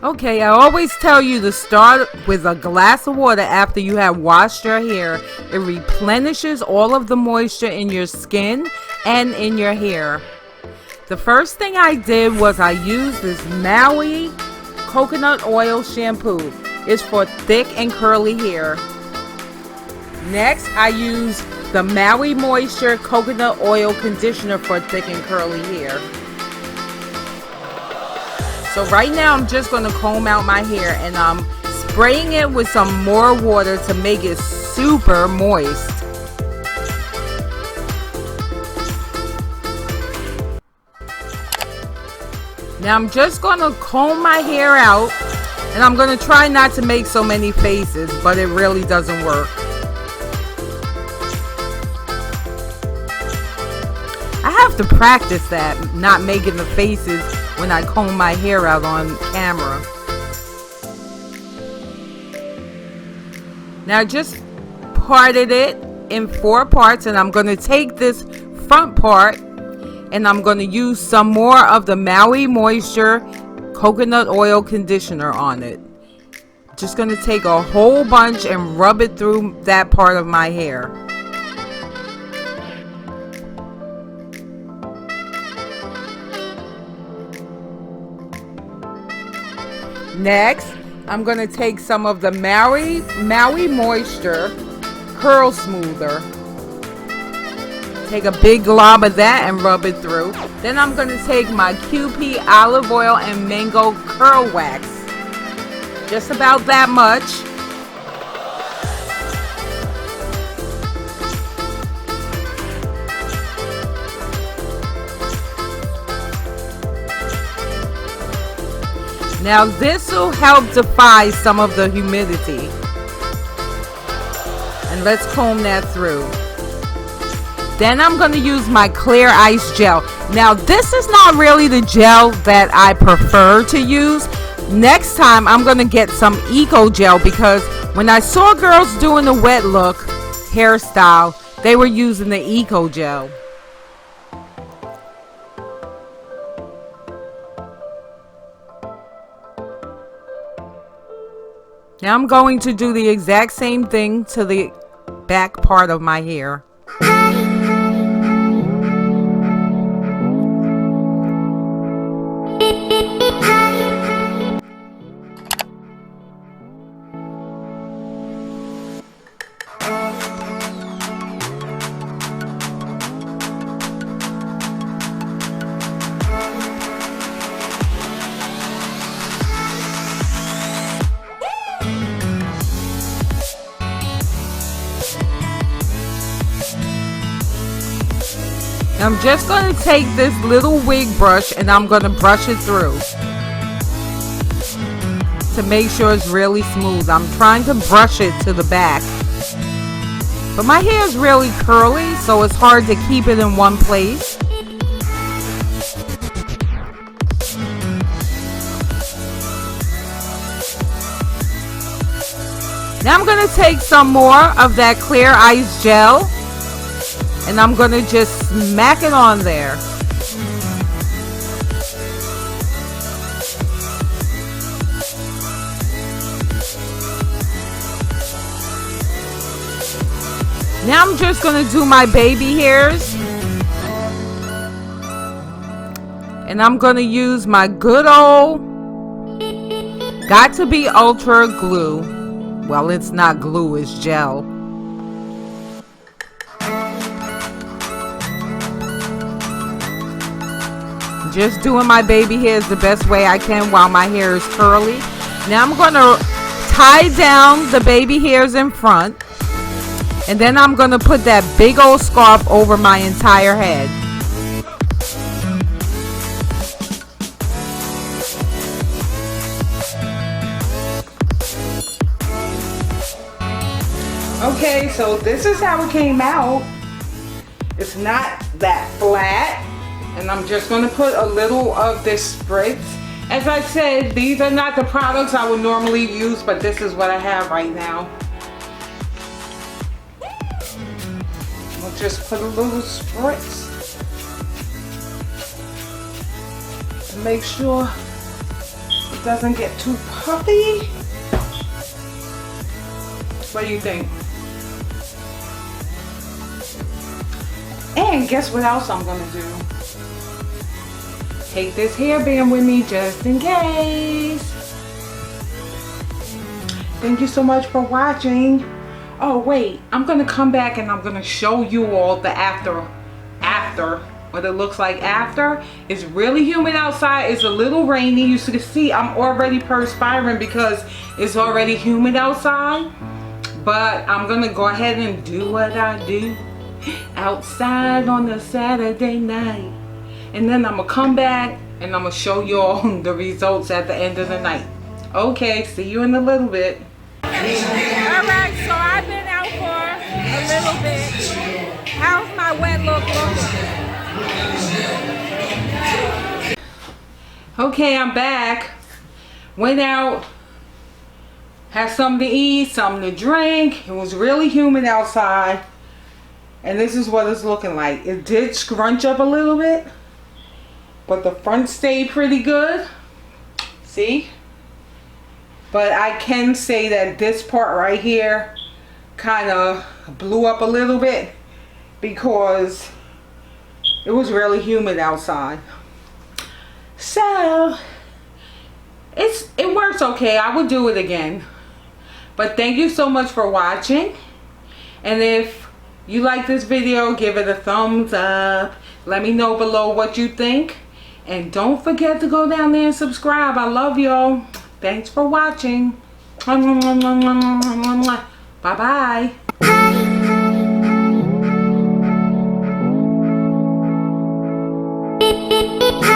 Okay, I always tell you to start with a glass of water after you have washed your hair. It replenishes all of the moisture in your skin and in your hair. The first thing I did was I used this Maui coconut oil shampoo. It's for thick and curly hair. Next, I use the Maui Moisture coconut oil conditioner for thick and curly hair. So right now I'm just going to comb out my hair, and I'm spraying it with some more water to make it super moist. Now I'm just going to comb my hair out, and I'm going to try not to make so many faces, but it really doesn't work. I have to practice that, not making the faces when I comb my hair out on camera. Now I just parted it in 4 parts, and I'm going to take this front part and I'm going to use some more of the Maui Moisture coconut oil conditioner on it. Just going to take a whole bunch and rub it through that part of my hair. Next, I'm going to take some of the Maui Moisture Curl Smoother. Take a big glob of that and rub it through. Then I'm going to take my QP olive oil and mango curl wax. Just about that much. Now this will help defy some of the humidity. And let's comb that through. Then I'm going to use my clear ice gel. Now this is not really the gel that I prefer to use. Next time I'm going to get some eco gel, because when I saw girls doing the wet look hairstyle, they were using the eco gel. Now I'm going to do the exact same thing to the back part of my hair. I'm just going to take this little wig brush and I'm going to brush it through to make sure it's really smooth. I'm trying to brush it to the back, but my hair is really curly, so it's hard to keep it in one place. Now I'm going to take some more of that clear ice gel, and I'm going to just smack it on there. Now I'm just going to do my baby hairs. And I'm going to use my good old Got To Be Ultra glue. Well, it's not glue, it's gel. Just doing my baby hairs the best way I can while my hair is curly. Now I'm going to tie down the baby hairs in front, and then I'm going to put that big old scarf over my entire head. Okay, so this is how it came out. It's not that flat. And I'm just going to put a little of this spritz. As I said, these are not the products I would normally use, but this is what I have right now. We'll just put a little spritz to make sure it doesn't get too puffy. What do you think? And guess what else I'm gonna do? Take this hairband with me just in case. Thank you so much for watching. Oh wait, I'm gonna come back and I'm gonna show you all the after what it looks like after. It's really humid outside. It's a little rainy. You can see I'm already perspiring because it's already humid outside. But I'm gonna go ahead and do what I do outside on a Saturday night. And then I'm gonna come back and I'm gonna show you all the results at the end of the night. Okay, see you in a little bit. Alright, so I've been out for a little bit. How's my wet look looking? Okay, I'm back. Went out, had something to eat, something to drink. It was really humid outside. And this is what it's looking like. It did scrunch up a little bit, but the front stayed pretty good. See? But I can say that this part right here kind of blew up a little bit because it was really humid outside. So it works okay. I would do it again. But thank you so much for watching. And if you like this video, give it a thumbs up. Let me know below what you think. And don't forget to go down there and subscribe. I love y'all. Thanks for watching. Bye-bye. Hi.